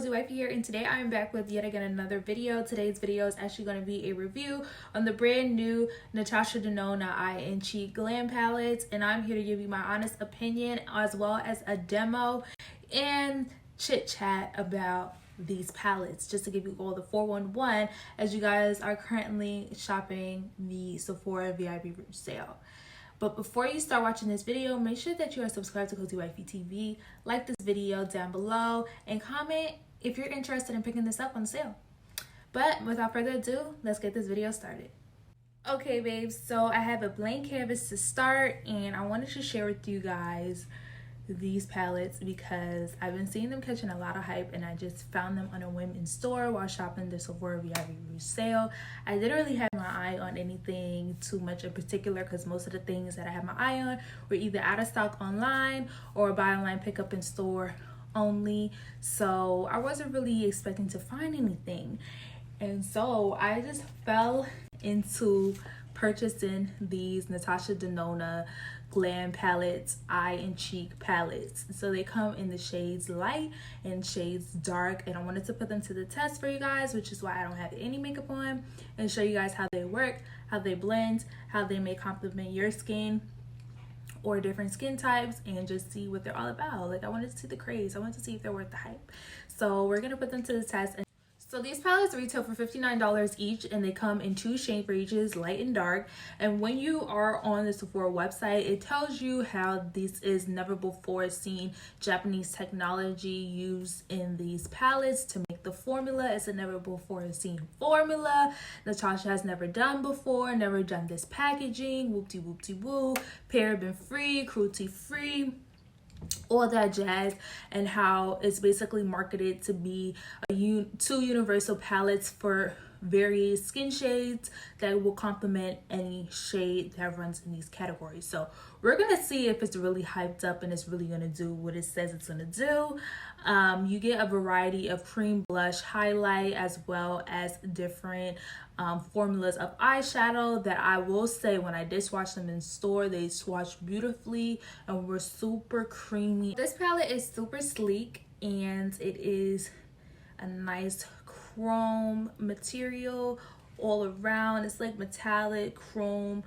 Cozy Wifey here, and today I am back with yet again another video. Today's video is actually going to be a review on the brand new Natasha Denona Eye and Cheek Glam palettes, and I'm here to give you my honest opinion as well as a demo and chit chat about these palettes, just to give you all the 411 as you guys are currently shopping the Sephora VIP sale. But before you start watching this video, make sure that you are subscribed to Cozy Wifey TV, like this video down below, and comment if you're interested in picking this up on sale. But without further ado, let's get this video started. Okay, babes, so I have a blank canvas to start, and I wanted to share with you guys these palettes because I've been seeing them catching a lot of hype, and I just found them on a whim in store while shopping the Sephora VIP sale. I didn't really have my eye on anything too much in particular because most of the things that I had my eye on were either out of stock online or buy online pick up in store only, so I wasn't really expecting to find anything. And so I just fell into purchasing these Natasha Denona Glam palettes, eye and cheek palettes. So they come in the shades light and shades dark, and I wanted to put them to the test for you guys, which is why I don't have any makeup on, and show you guys how they work, how they blend, how they may complement your skin or different skin types, and just see what they're all about. Like, I wanted to see the craze. I wanted to see if they're worth the hype. So we're gonna put them to the test. So these palettes retail for $59 each, and they come in two shade ranges, light and dark. And when you are on the Sephora website, it tells you how this is never before seen Japanese technology used in these palettes to make the formula. It's a never before seen formula Natasha has never done before, never done this packaging, whoop-de-whoop-de-woo, paraben free, cruelty free, all that jazz, and how it's basically marketed to be two universal palettes for various skin shades that will complement any shade that runs in these categories. So we're gonna see if it's really hyped up and it's really gonna do what it says it's gonna do. You get a variety of cream blush highlight as well as different formulas of eyeshadow that I will say when I did swatch them in store, they swatched beautifully and were super creamy. This palette is super sleek, and it is a nice chrome material all around. It's like metallic chrome,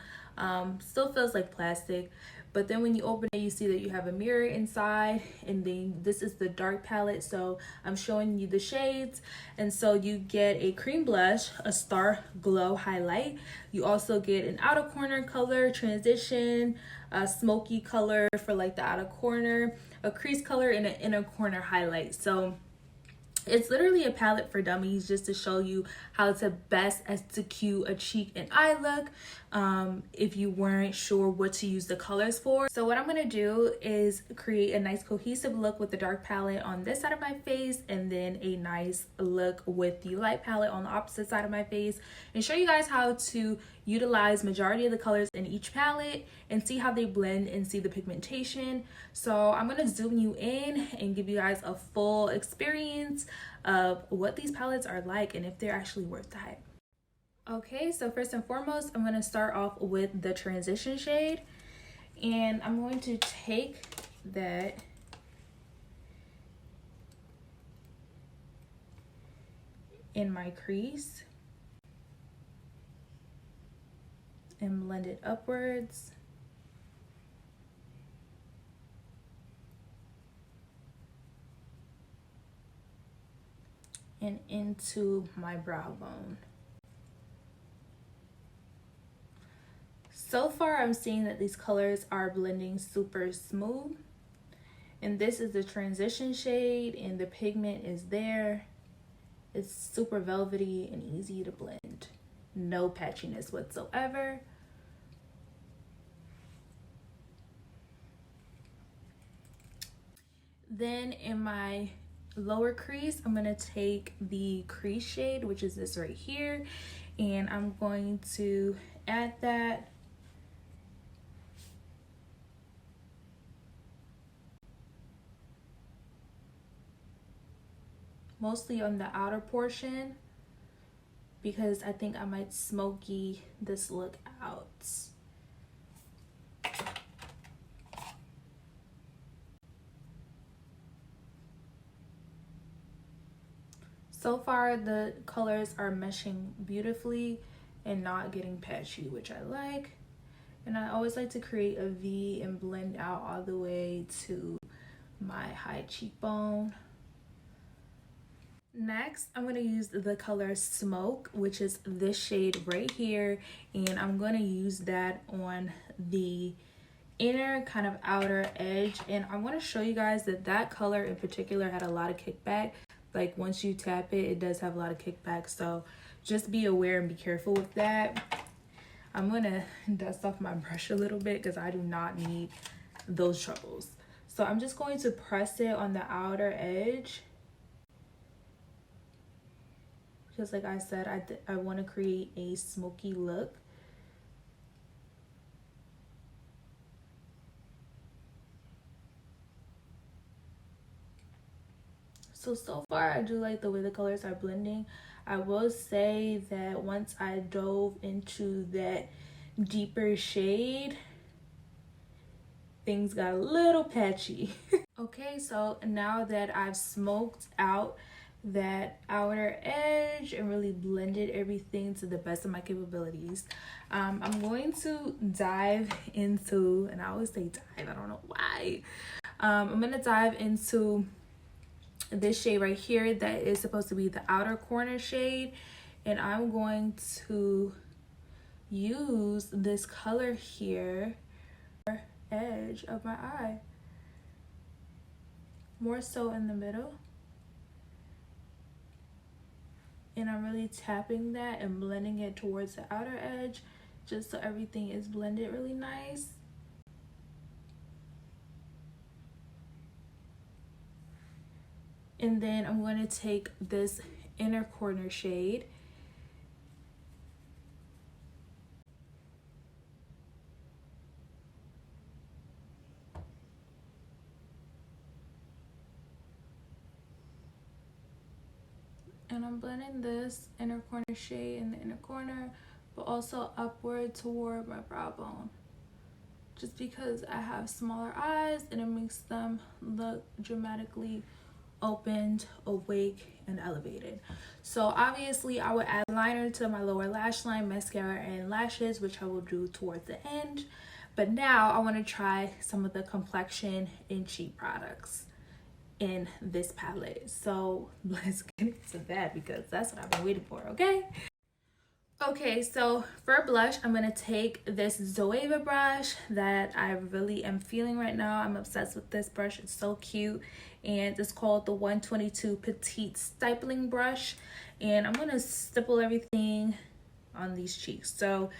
still feels like plastic, but then when you open it, you see that you have a mirror inside, and then this is the dark palette, so I'm showing you the shades. And so you get a cream blush, a star glow highlight, you also get an outer corner color transition, a smoky color for like the outer corner, a crease color, and an inner corner highlight. So it's literally a palette for dummies, just to show you how to best execute a cheek and eye look if you weren't sure what to use the colors for. So what I'm going to do is create a nice cohesive look with the dark palette on this side of my face, and then a nice look with the light palette on the opposite side of my face, and show you guys how to utilize majority of the colors in each palette and see how they blend and see the pigmentation. So I'm going to zoom you in and give you guys a full experience of what these palettes are like and if they're actually worth the hype. Okay, so first and foremost, I'm going to start off with the transition shade, and I'm going to take that in my crease and blend it upwards. And into my brow bone. So far, I'm seeing that these colors are blending super smooth. And this is the transition shade, and the pigment is there. It's super velvety and easy to blend. No patchiness whatsoever. Then in my lower crease, I'm going to take the crease shade, which is this right here, and I'm going to add that mostly on the outer portion, because I think I might smoky this look out. So far the colors are meshing beautifully and not getting patchy, which I like. And I always like to create a V and blend out all the way to my high cheekbone. Next, I'm going to use the color Smoke, which is this shade right here, and I'm going to use that on the inner kind of outer edge. And I want to show you guys that that color in particular had a lot of kickback. Like once you tap it, it does have a lot of kickback, so just be aware and be careful with that. I'm going to dust off my brush a little bit because I do not need those troubles. So I'm just going to press it on the outer edge. Because like I said, I want to create a smoky look. So far I do like the way the colors are blending. I will say that once I dove into that deeper shade, things got a little patchy. Okay, so now that I've smoked out that outer edge and really blended everything to the best of my capabilities, I'm going to dive into, and I always say dive, I don't know why. I'm going to dive into this shade right here that is supposed to be the outer corner shade, and I'm going to use this color here, edge of my eye, more so in the middle. And I'm really tapping that and blending it towards the outer edge just so everything is blended really nice. And then I'm going to take this inner corner shade and I'm blending this inner corner shade in the inner corner, but also upward toward my brow bone, just because I have smaller eyes and it makes them look dramatically opened, awake, and elevated. So obviously I would add liner to my lower lash line, mascara, and lashes, which I will do towards the end. But now I want to try some of the Complexion and Cheek products in this palette. So let's get into that because that's what I've been waiting for, okay? Okay, so for blush, I'm going to take this Zoeva brush that I really am feeling right now. I'm obsessed with this brush. It's so cute. And it's called the 122 Petite Stippling Brush. And I'm going to stipple everything on these cheeks. So,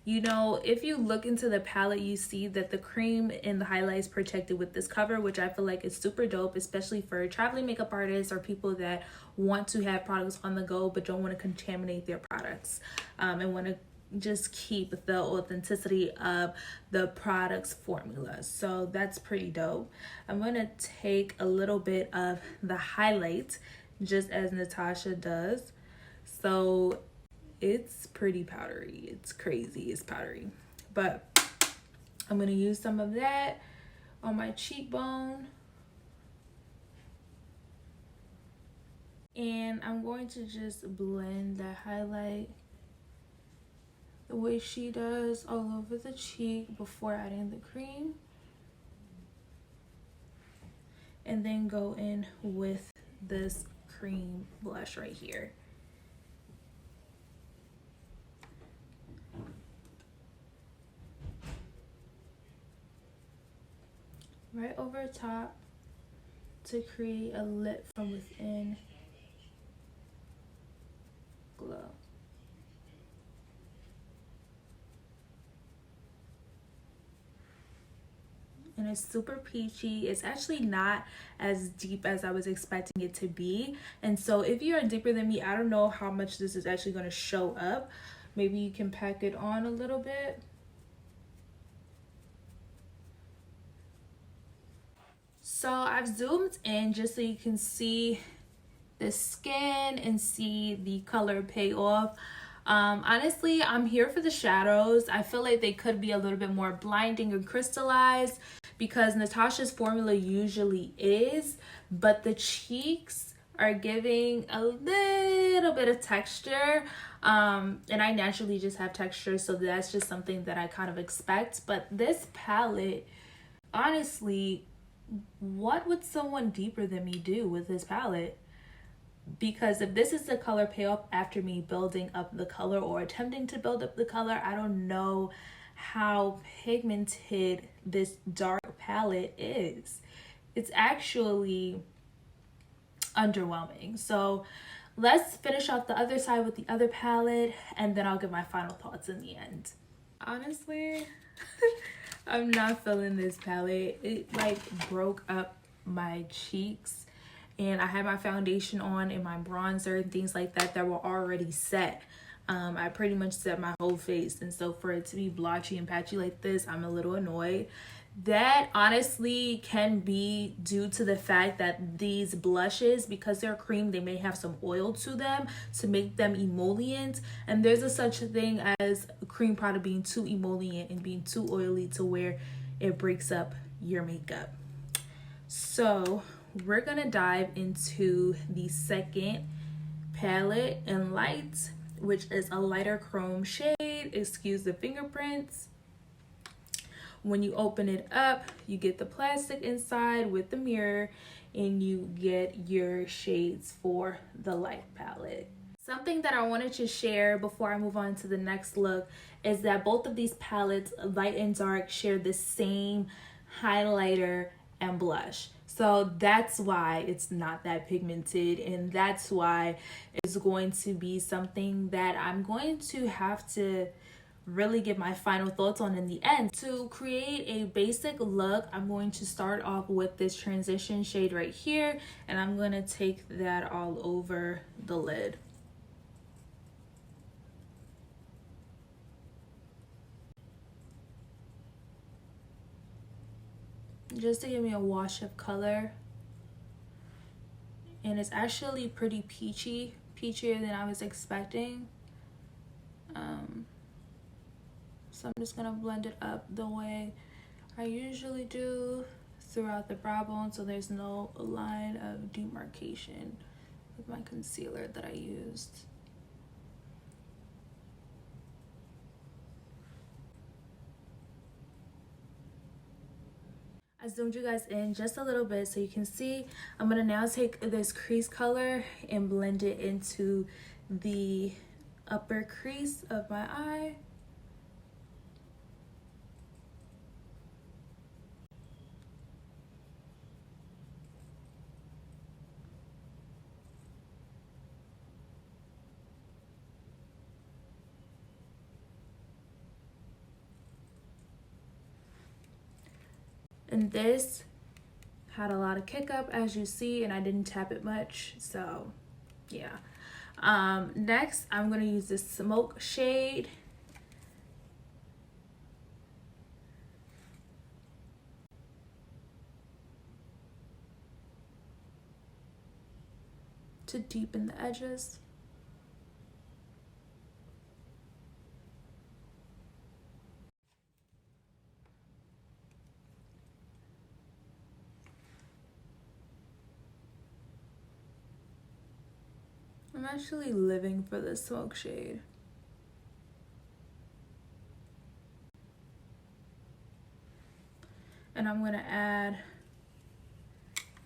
you know, if you look into the palette, you see that the cream and the highlight is protected with this cover, which I feel like is super dope, especially for traveling makeup artists or people that want to have products on the go but don't want to contaminate their products and want to just keep the authenticity of the product's formula. So that's pretty dope. I'm going to take a little bit of the highlight, just as Natasha does. So it's pretty powdery. It's crazy. It's powdery. But I'm going to use some of that on my cheekbone. And I'm going to just blend that highlight the way she does all over the cheek before adding the cream. And then go in with this cream blush right here. Right over top to create a lit from within glow. And it's super peachy. It's actually not as deep as I was expecting it to be. And so if you're deeper than me, I don't know how much this is actually going to show up. Maybe you can pack it on a little bit. So I've zoomed in just so you can see the skin and see the color pay off. Honestly, I'm here for the shadows. I feel like they could be a little bit more blinding or crystallized because Natasha's formula usually is, but the cheeks are giving a little bit of texture. And I naturally just have texture, so that's just something that I kind of expect. But this palette, honestly, what would someone deeper than me do with this palette? Because if this is the color payoff after me building up the color or attempting to build up the color, I don't know how pigmented this dark palette is. It's actually underwhelming. So let's finish off the other side with the other palette, and then I'll give my final thoughts in the end. Honestly, I'm not feeling this palette. It like broke up my cheeks, and I had my foundation on and my bronzer and things like that were already set. I pretty much set my whole face, and so for it to be blotchy and patchy like this, I'm a little annoyed. That honestly can be due to the fact that these blushes, because they're cream, they may have some oil to them to make them emollient, and there's a such thing as a cream product being too emollient and being too oily to where it breaks up your makeup. So we're gonna dive into the second palette in Light, which is a lighter chrome shade. Excuse the fingerprints. When you open it up, you get the plastic inside with the mirror, and you get your shades for the Light palette. Something that I wanted to share before I move on to the next look is that both of these palettes, Light and Dark, share the same highlighter and blush. So that's why it's not that pigmented, and that's why it's going to be something that I'm going to have to really give my final thoughts on in the end. To create a basic look, I'm going to start off with this transition shade right here, and I'm going to take that all over the lid. Just to give me a wash of color. And it's actually pretty peachy, peachier than I was expecting. So I'm just gonna blend it up the way I usually do throughout the brow bone, so there's no line of demarcation with my concealer that I used. I zoomed you guys in just a little bit so you can see. I'm gonna now take this crease color and blend it into the upper crease of my eye. And this had a lot of kick up, as you see, and I didn't tap it much, so yeah. Next, I'm gonna use this smoke shade. To deepen the edges. I'm actually living for this smoke shade. And I'm gonna add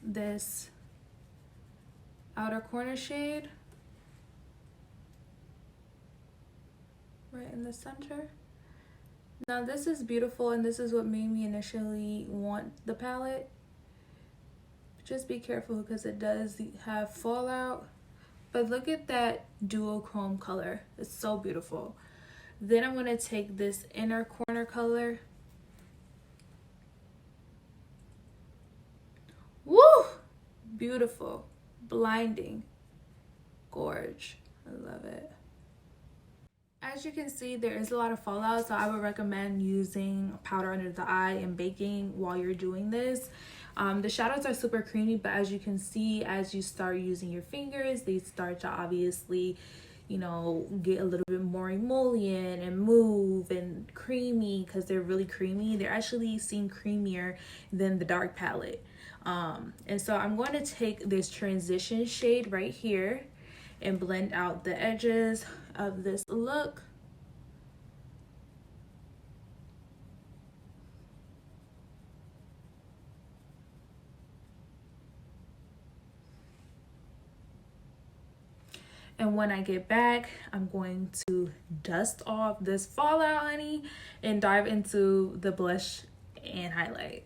this outer corner shade right in the center. Now this is beautiful, and this is what made me initially want the palette. Just be careful because it does have fallout. But look at that duochrome color. It's so beautiful. Then I'm going to take this inner corner color. Woo! Beautiful. Blinding. Gorge. I love it. As you can see, there is a lot of fallout, so I would recommend using powder under the eye and baking while you're doing this. The shadows are super creamy, but as you can see, as you start using your fingers, they start to obviously, you know, get a little bit more emollient and move and creamy because they're really creamy. They're actually seem creamier than the dark palette. And so I'm going to take this transition shade right here and blend out the edges of this look. And when I get back, I'm going to dust off this fallout honey and dive into the blush and highlight.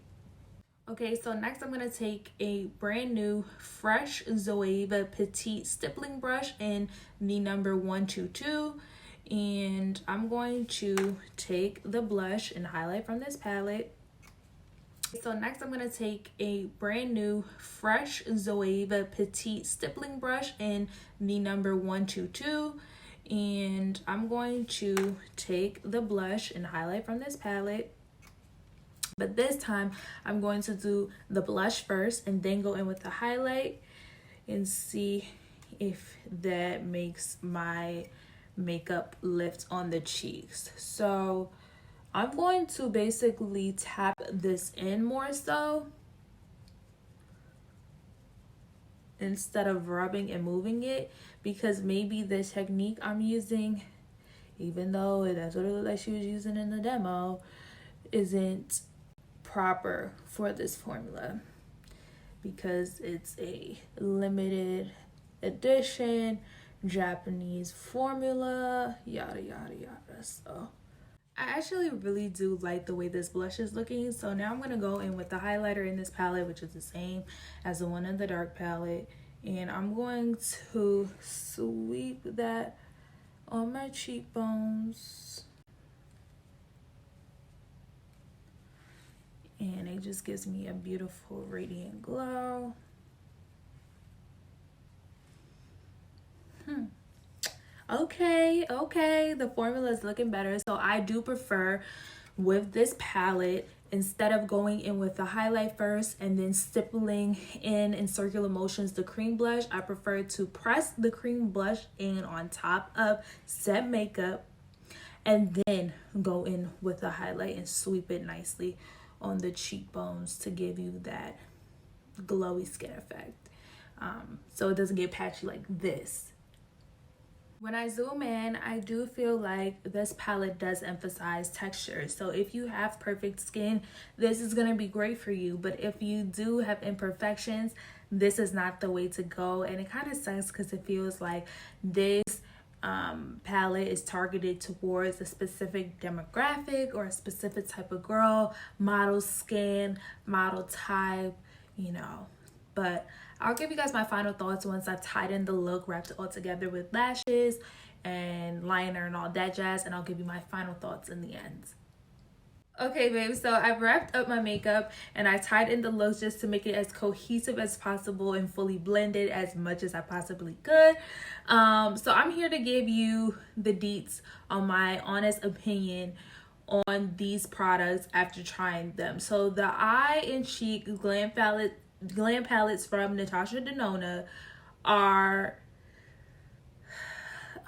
Okay, so next I'm going to take a brand new fresh Zoeva Petite stippling brush in the number 122. And I'm going to take the blush and highlight from this palette. So next I'm going to take a brand new fresh Zoeva Petite stippling brush in the number 122. And I'm going to take the blush and highlight from this palette. But this time, I'm going to do the blush first and then go in with the highlight and see if that makes my makeup lift on the cheeks. So I'm going to basically tap this in more so instead of rubbing and moving it, because maybe the technique I'm using, even though that's what it looked like she was using in the demo, isn't proper for this formula, because it's a limited edition Japanese formula, yada yada yada. So I actually really do like the way this blush is looking. So now I'm gonna go in with the highlighter in this palette, which is the same as the one in the dark palette, and I'm going to sweep that on my cheekbones. And it just gives me a beautiful radiant glow. Okay, the formula is looking better. So I do prefer with this palette, instead of going in with the highlight first and then stippling in circular motions the cream blush, I prefer to press the cream blush in on top of set makeup and then go in with the highlight and sweep it nicely on the cheekbones to give you that glowy skin effect, so it doesn't get patchy like this. When I zoom in, I do feel like this palette does emphasize texture. So if you have perfect skin, this is going to be great for you. But if you do have imperfections, this is not the way to go. And it kind of sucks because it feels like this palette is targeted towards a specific demographic or a specific type of girl, model skin, model type, you know. But I'll give you guys my final thoughts once I've tightened the look, wrapped it all together with lashes and liner and all that jazz, and I'll give you my final thoughts in the end. Okay, babe, so I've wrapped up my makeup and I tightened the looks just to make it as cohesive as possible and fully blended as much as I possibly could. So I'm here to give you the deets on my honest opinion on these products after trying them. So the Eye and Cheek Glam palettes from Natasha Denona are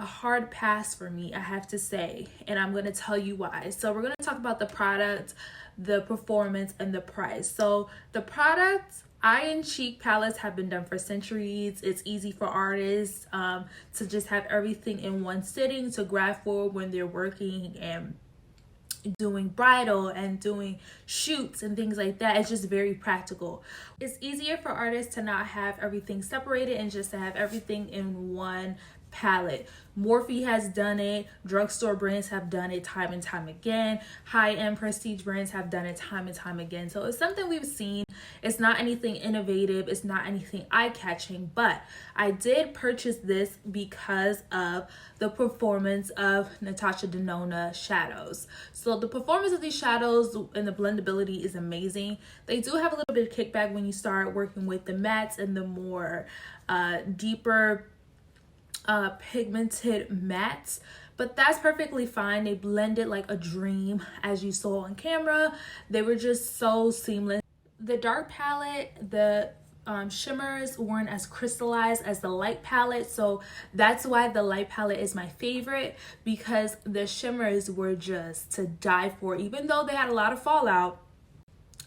a hard pass for me, I have to say, and I'm going to tell you why. So we're going to talk about the product, the performance, and the price. So the products, Eye and Cheek palettes have been done for centuries. It's easy for artists to just have everything in one sitting to grab for when they're working and doing bridal and doing shoots and things like that. It's just very practical. It's easier for artists to not have everything separated and just to have everything in one palette. Morphe has done it, drugstore brands have done it time and time again, high-end prestige brands have done it time and time again. So it's something we've seen. It's not anything innovative, it's not anything eye-catching, but I did purchase this because of the performance of Natasha Denona shadows. So the performance of these shadows and the blendability is amazing. They do have a little bit of kickback when you start working with the mattes and the more deeper pigmented mattes, but that's perfectly fine. They blended like a dream, as you saw on camera. They were just so seamless. The dark palette, the shimmers weren't as crystallized as the light palette, so that's why the light palette is my favorite, because the shimmers were just to die for. Even though they had a lot of fallout,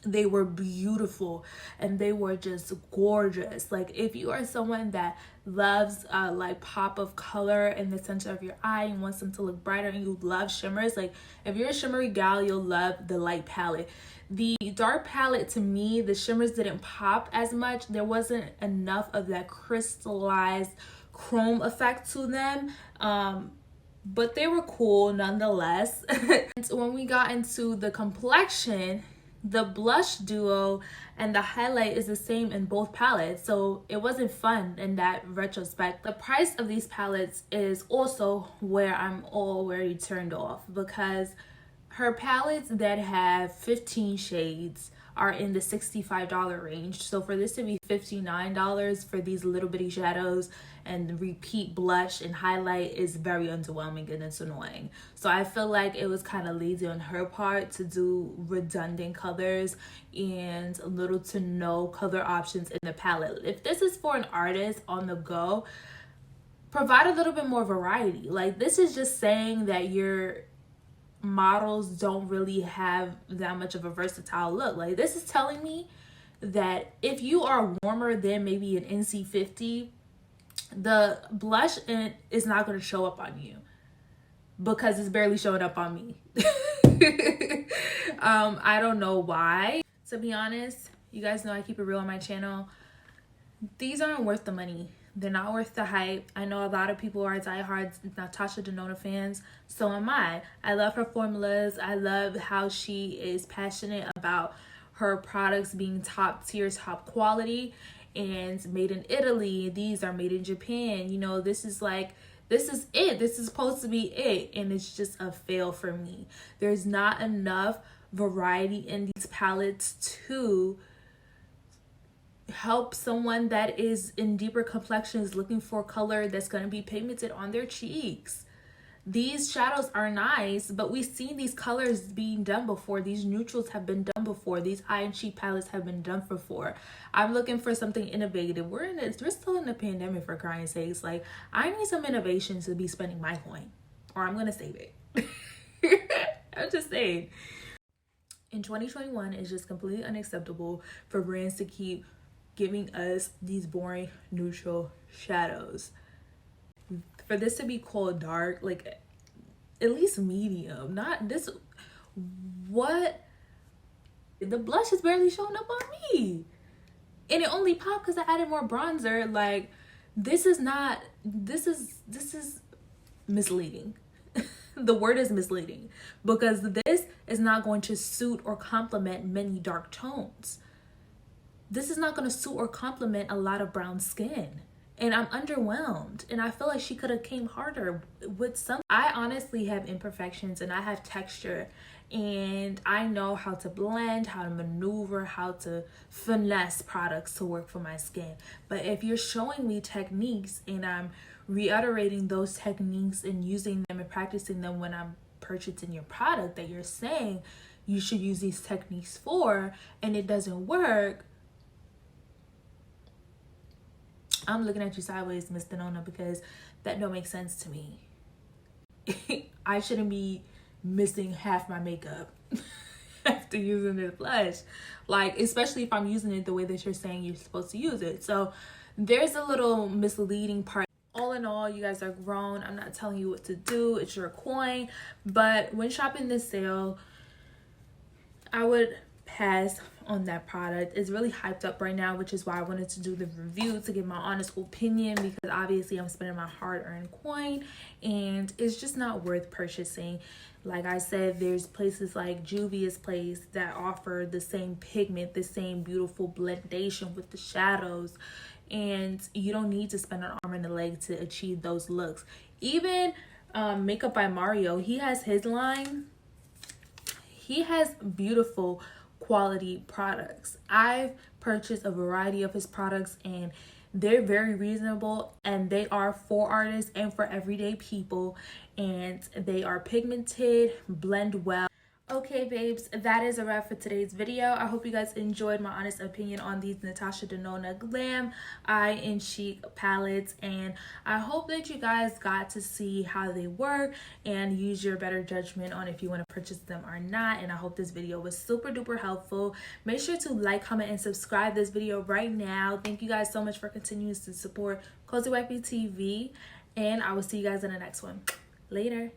They were beautiful and they were just gorgeous. Like, if you are someone that loves like pop of color in the center of your eye and wants them to look brighter, and you love shimmers, like if you're a shimmery gal, you'll love the light palette. The dark palette, to me, the shimmers didn't pop as much. There wasn't enough of that crystallized chrome effect to them, but they were cool nonetheless. And when we got into the complexion, the blush duo and the highlight is the same in both palettes, so it wasn't fun in that retrospect. The price of these palettes is also where I'm already turned off, because her palettes that have 15 shades are in the $65 range. So for this to be $59 for these little bitty shadows and repeat blush and highlight is very underwhelming, and it's annoying. So I feel like it was kind of lazy on her part to do redundant colors and little to no color options in the palette. If this is for an artist on the go, provide a little bit more variety. Like, this is just saying that your models don't really have that much of a versatile look. Like, this is telling me that if you are warmer than maybe an NC50, the blush is not going to show up on you, because it's barely showing up on me. I don't know why. To be honest, you guys know I keep it real on my channel. These aren't worth the money. They're not worth the hype. I know a lot of people are diehard Natasha Denona fans. So am I. I love her formulas. I love how she is passionate about her products being top tier, top quality, and made in Italy. These are made in Japan. You know, this is it. This is supposed to be it. And it's just a fail for me. There's not enough variety in these palettes to help someone that is in deeper complexions looking for color that's going to be pigmented on their cheeks. These shadows are nice, but we've seen these colors being done before. These neutrals have been done before. These eye and cheek palettes have been done before. I'm looking for something innovative. We're still in the pandemic, for crying sakes. Like, I need some innovation to be spending my coin, or I'm gonna save it. I'm just saying. In 2021, it's just completely unacceptable for brands to keep giving us these boring neutral shadows. For this to be called dark, like, at least medium, not this. What? The blush is barely showing up on me, and it only popped because I added more bronzer. Like, this is misleading. The word is misleading, because this is not going to suit or complement many dark tones. This is not going to suit or complement a lot of brown skin. And I'm underwhelmed. And I feel like she could have came harder with some. I honestly have imperfections, and I have texture. And I know how to blend, how to maneuver, how to finesse products to work for my skin. But if you're showing me techniques and I'm reiterating those techniques and using them and practicing them when I'm purchasing your product that you're saying you should use these techniques for, and it doesn't work, I'm looking at you sideways, Miss Denona, because that don't make sense to me. I shouldn't be missing half my makeup after using this blush. Like, especially if I'm using it the way that you're saying you're supposed to use it. So there's a little misleading part. All in all, you guys are grown. I'm not telling you what to do. It's your coin. But when shopping this sale, I would pass on that product. It's really hyped up right now, which is why I wanted to do the review, to give my honest opinion, because obviously I'm spending my hard-earned coin and it's just not worth purchasing. Like I said, there's places like Juvia's Place that offer the same pigment, the same beautiful blendation with the shadows, and you don't need to spend an arm and a leg to achieve those looks. Even Makeup by Mario, he has his line. He has beautiful quality products. I've purchased a variety of his products, and they're very reasonable, and they are for artists and for everyday people, and they are pigmented, blend well. Okay, babes, that is a wrap for today's video. I hope you guys enjoyed my honest opinion on these Natasha Denona Glam Eye and Cheek palettes, and I hope that you guys got to see how they work and use your better judgment on if you want to purchase them or not. And I hope this video was super duper helpful. Make sure to like, comment, and subscribe this video right now. Thank you guys so much for continuing to support Cozy Wifey TV, and I will see you guys in the next one. Later.